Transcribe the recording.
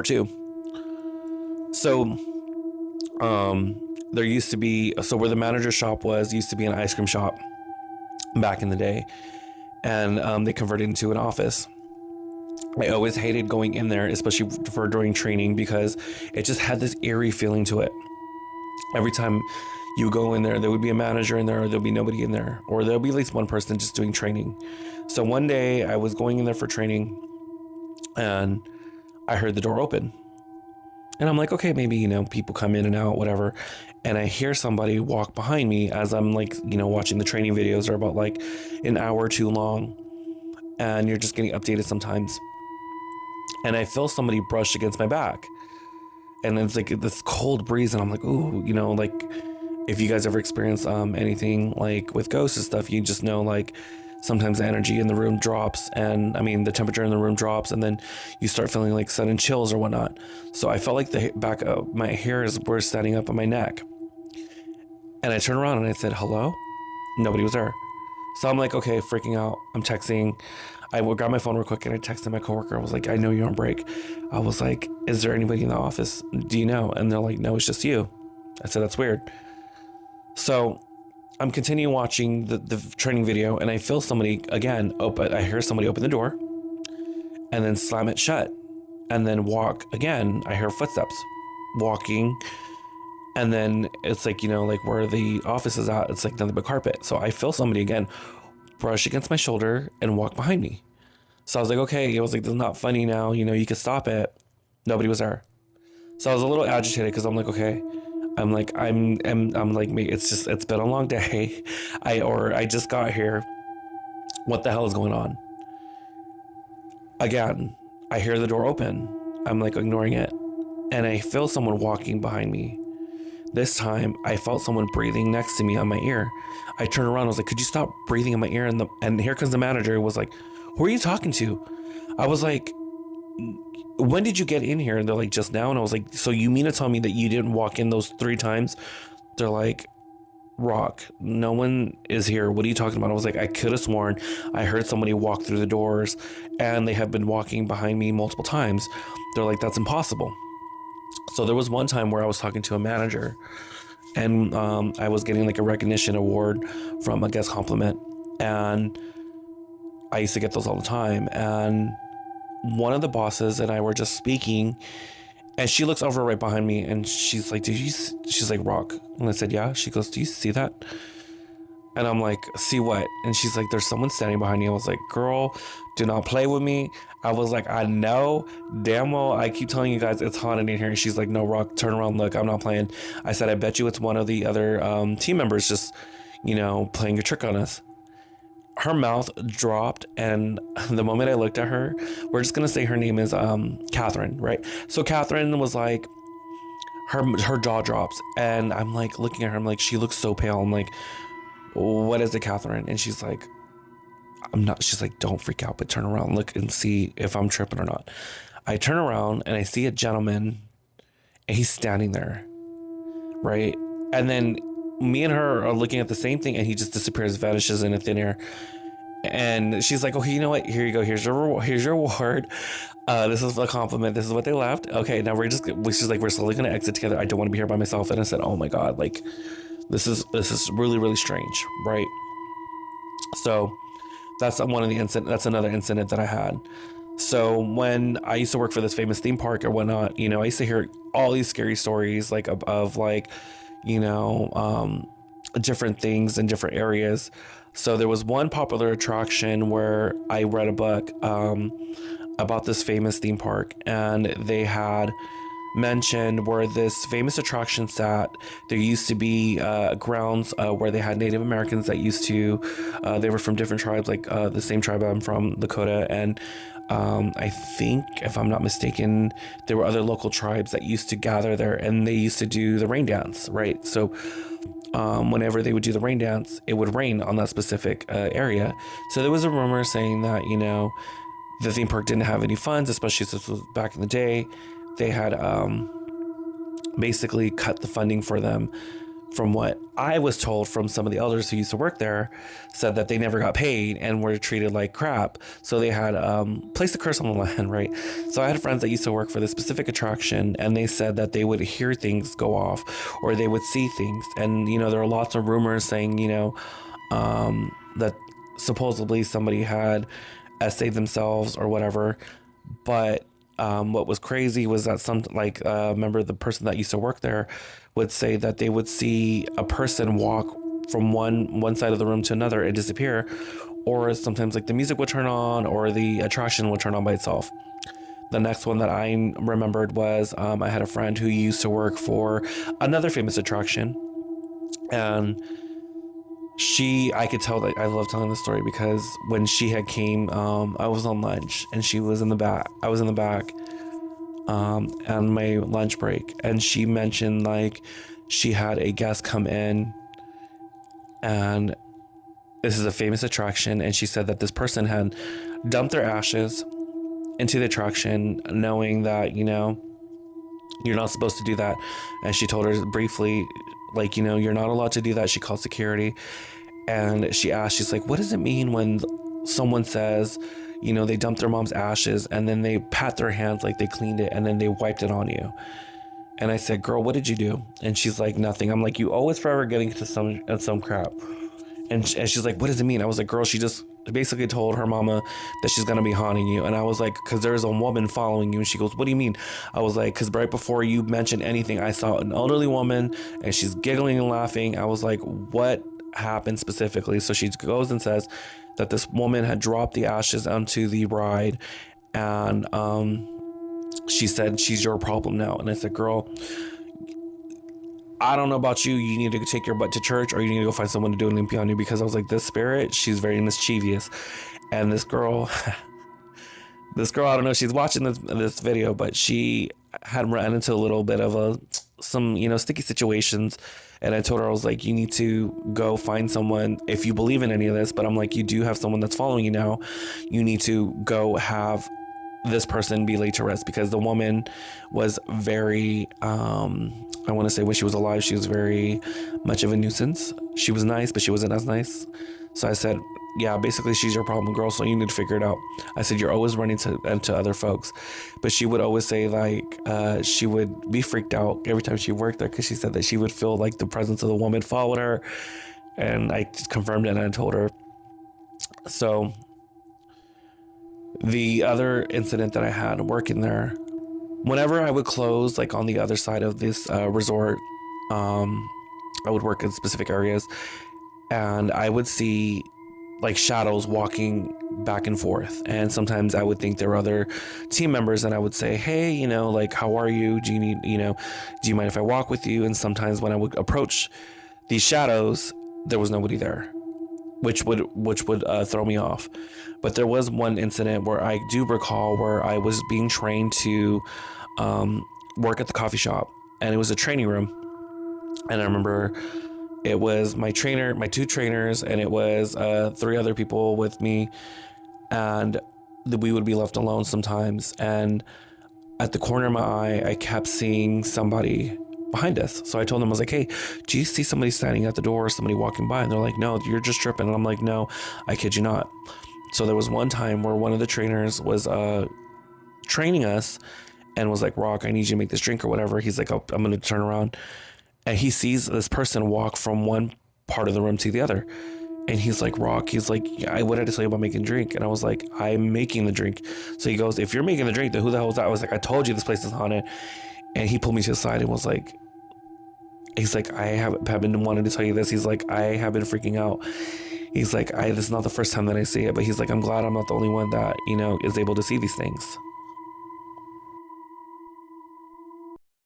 part two. So, there used to be, so where the manager's shop was, used to be an ice cream shop back in the day. And they converted into an office. I always hated going in there, especially for during training, because it just had this eerie feeling to it. Every time you go in there would be a manager in there, or there'll be nobody in there, or there'll be at least one person just doing training. So one day I was going in there for training and I heard the door open. And I'm like, okay, maybe, people come in and out, whatever. And I hear somebody walk behind me as I'm like, watching the training videos are about like an hour or two long. And you're just getting updated sometimes. And I feel somebody brush against my back. And it's like this cold breeze. And I'm like, ooh, like if you guys ever experience anything like with ghosts and stuff, you just know like sometimes the energy in the room drops, and the temperature in the room drops, and then you start feeling like sudden chills or whatnot. So I felt like the back of my hairs were standing up on my neck. And I turned around and I said, hello? Nobody was there. So I'm like, okay, freaking out. I'm texting. I grabbed my phone real quick and I texted my coworker. I was like, I know you're on break. I was like, is there anybody in the office? Do you know? And they're like, no, it's just you. I said, that's weird. So I'm continuing watching the training video, and I feel somebody again open. I hear somebody open the door and then slam it shut, and then walk again. I hear footsteps walking, and then it's like, like where the office is at, it's like nothing but carpet. So I feel somebody again brush against my shoulder and walk behind me. So I was like, okay, it was like, this is not funny now. You can stop it. Nobody was there. So I was a little agitated because I'm like, okay. I'm like, it's been a long day. I just got here. What the hell is going on? Again, I hear the door open. I'm like ignoring it. And I feel someone walking behind me. This time I felt someone breathing next to me on my ear. I turned around. I was like, could you stop breathing in my ear? And here comes the manager. It was like, who are you talking to? I was like, when did you get in here? And they're like, just now. And I was like, so you mean to tell me that you didn't walk in those 3 times? They're like, Rock, no one is here. What are you talking about? I was like, I could have sworn I heard somebody walk through the doors, and they have been walking behind me multiple times. They're like, that's impossible. So there was one time where I was talking to a manager, and I was getting like a recognition award from a guest compliment, and I used to get those all the time. And one of the bosses and I were just speaking, and she looks over right behind me, and she's like, she's like, Rock. And I said, yeah. She goes, do you see that? And I'm like, see what? And she's like, there's someone standing behind you. I was like, girl, do not play with me. I was like, I know damn well I keep telling you guys it's haunted in here. And she's like, no, Rock, turn around, look, I'm not playing. I said, I bet you it's one of the other team members just, playing a trick on us. Her mouth dropped, and the moment I looked at her, we're just gonna say her name is Catherine, right? So Catherine was like, her jaw drops, and I'm like looking at her, I'm like, she looks so pale. I'm like, what is it, Catherine? And she's like, I'm not. She's like, don't freak out, but turn around, look and see if I'm tripping or not. I turn around and I see a gentleman, and he's standing there, right? And then me and her are looking at the same thing, and he just disappears, vanishes into thin air. And she's like, okay, you know what? Here you go. Here's your award. This is a compliment. This is what they left. Okay, now she's like, we're slowly gonna exit together. I don't want to be here by myself. And I said, oh my God, like this is really, really strange, right? So that's another incident that I had. So when I used to work for this famous theme park or whatnot, I used to hear all these scary stories like of like, different things in different areas. So there was one popular attraction where I read a book about this famous theme park, and they had mentioned where this famous attraction sat. There used to be grounds where they had Native Americans that used to, they were from different tribes, like the same tribe I'm from, Lakota, and I think, if I'm not mistaken, there were other local tribes that used to gather there, and they used to do the rain dance, right? So whenever they would do the rain dance, it would rain on that specific area. So there was a rumor saying that, the theme park didn't have any funds, especially since this was back in the day. They had basically cut the funding for them from what I was told from some of the elders who used to work there, said that they never got paid and were treated like crap. So they had placed a curse on the land, right? So I had friends that used to work for this specific attraction, and they said that they would hear things go off or they would see things. And, there are lots of rumors saying, that supposedly somebody had essayed themselves or whatever. But what was crazy was that remember the person that used to work there would say that they would see a person walk from one side of the room to another and disappear, or sometimes like the music would turn on or the attraction would turn on by itself. The next one that I remembered was I had a friend who used to work for another famous attraction, and I could tell that I love telling this story because when she had came, I was on lunch and she was in the back. I was in the back on my lunch break, and she mentioned like she had a guest come in, and this is a famous attraction, and she said that this person had dumped their ashes into the attraction, knowing that, you're not supposed to do that. And she told her briefly, like, you're not allowed to do that. She called security, and she asked, she's like, what does it mean when someone says, they dumped their mom's ashes and then they pat their hands like they cleaned it and then they wiped it on you? And I said, girl, what did you do? And she's like, nothing. I'm like, you always forever getting to some crap. And she's like, what does it mean? I was like, girl, she just basically told her mama that she's going to be haunting you. And I was like, because there's a woman following you. And she goes, what do you mean? I was like, because right before you mentioned anything, I saw an elderly woman and she's giggling and laughing. I was like, what happened specifically? So she goes and says that this woman had dropped the ashes onto the ride, and she said, she's your problem now. And I said, girl, I don't know about you. You need to take your butt to church, or you need to go find someone to do an limpia on you, because I was like, this spirit, she's very mischievous. And this girl, I don't know, she's watching this video, but she had run into a little bit of some sticky situations. And I told her, I was like, you need to go find someone if you believe in any of this. But I'm like, you do have someone that's following you now. You need to go have this person be laid to rest, because the woman was very, I want to say when she was alive, she was very much of a nuisance. She was nice, but she wasn't as nice. So I said, yeah, basically she's your problem, girl. So you need to figure it out. I said, you're always running into other folks. But she would always say like, she would be freaked out every time she worked there, because she said that she would feel like the presence of the woman followed her. And I just confirmed it, and I told her. So the other incident that I had working there, whenever I would close like on the other side of this resort, I would work in specific areas, and I would see like shadows walking back and forth. And sometimes I would think there were other team members, and I would say, hey, like, how are you? Do you need, do you mind if I walk with you? And sometimes when I would approach these shadows, there was nobody there, which would throw me off. But there was one incident where I do recall where I was being trained to work at the coffee shop, and it was a training room. And I remember it was my trainer, my two trainers, and it was 3 other people with me, and we would be left alone sometimes. And at the corner of my eye, I kept seeing somebody behind us. So I told them, I was like, hey, do you see somebody standing at the door or somebody walking by? And they're like, no, you're just tripping. And I'm like, no, I kid you not. So there was one time where one of the trainers was training us and was like, Rock, I need you to make this drink or whatever. He's like, oh, I'm going to turn around. And he sees this person walk from one part of the room to the other. And he's like, Rock, he's like, yeah, what did I tell you about making a drink? And I was like, I'm making the drink. So he goes, if you're making the drink, then who the hell is that? I was like, I told you this place is haunted. And he pulled me to the side and was like, he's like, I have been wanting to tell you this. He's like, I have been freaking out. He's like, this is not the first time that I see it, but he's like, I'm glad I'm not the only one that, is able to see these things.